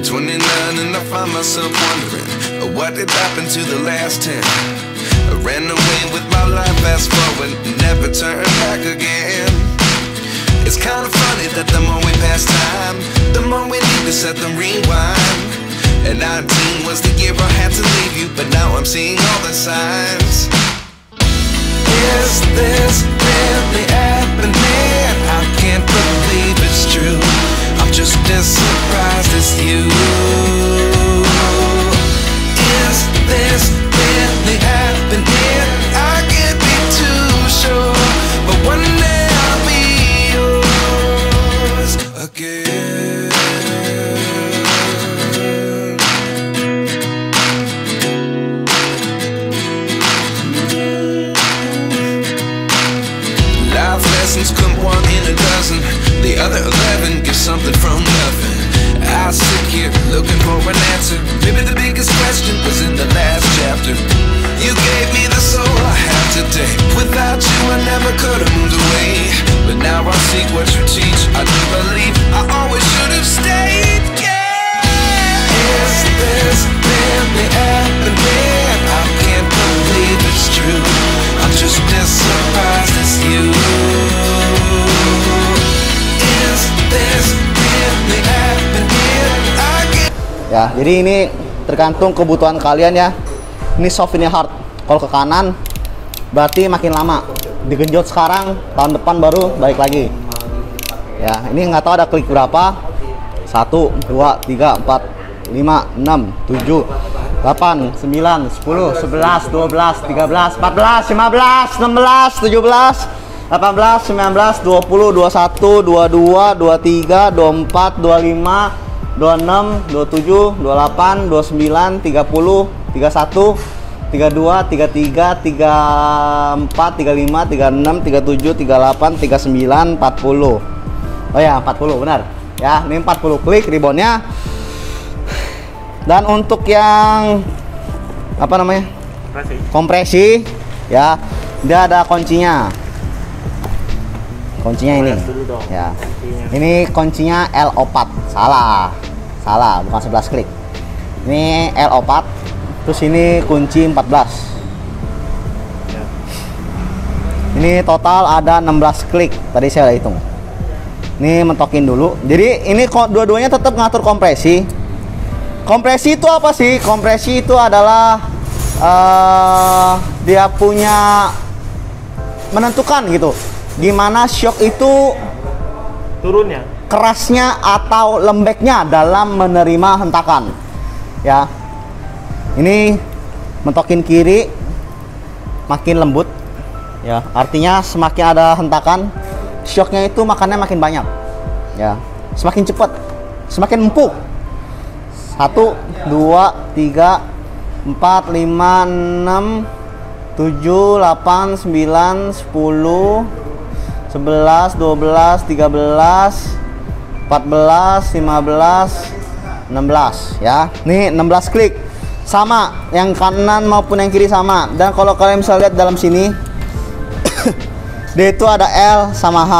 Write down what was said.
29 and I find myself wondering, what did happen to the last 10? I ran away with my life, fast forward, never turn back again. It's kind of funny that the more we pass time, the more we need to set them rewind. And 19 was the year I had to leave you, but now I'm seeing all the signs. Is this really happening? I can't believe it's true. I'm just as surprised as you. Is this really happening? I can't be too sure, but one day I'll be yours again. Life lessons come one in a dozen. The other 11 get something from nothing. I sit here looking for an answer. Maybe the biggest question was in the last chapter. You gave me the soul I have today. Without you I never could have moved away. But now I see what you teach. I do believe I always should have stayed. Yeah. Is this really happening? I can't believe it's true. I'm just as surprised as you. Is this really happening? Ya, jadi ini tergantung kebutuhan kalian ya. Ini soft, ini hard. Kalau ke kanan berarti makin lama. Digenjot sekarang, tahun depan baru balik lagi. Ya, ini nggak tahu ada klik berapa. 1, 2, 3, 4, 5, 6, 7, 8, 9, 10, 11, 12, 13, 14, 15, 16, 17, 18, 19, 20, 21, 22, 23, 24, 25, 26, 27, 28, 29, 30, 31, 32, 33, 34, 35, 36, 37, 38, 39, 40. Oh ya, 40 benar. Ya, ini 40 klik ribonnya. Dan untuk yang apa namanya? Kompresi, ya, dia ada kuncinya. Kuncinya ini. Ya. Ini kuncinya L4. Salah, bukan 11 klik. Ini L4. Terus ini kunci 14. Ini total ada 16 klik. Tadi saya udah hitung. Ini mentokin dulu. Jadi ini dua-duanya tetap ngatur kompresi. Kompresi itu apa sih? Kompresi itu adalah dia punya menentukan gitu. Gimana shock itu turunnya, kerasnya atau lembeknya dalam menerima hentakan. Ya. Ini mentokin kiri makin lembut. Ya, artinya semakin ada hentakan, shocknya itu makannya makin banyak. Ya, semakin cepat, semakin empuk. 1, 2, 3, 4, 5, 6, 7, 8, 9, 10, 11, 12, 13, 14, 15, 16 ya. Nih 16 klik. Sama, yang kanan maupun yang kiri sama. Dan kalau kalian bisa lihat dalam sini dia itu ada L sama H.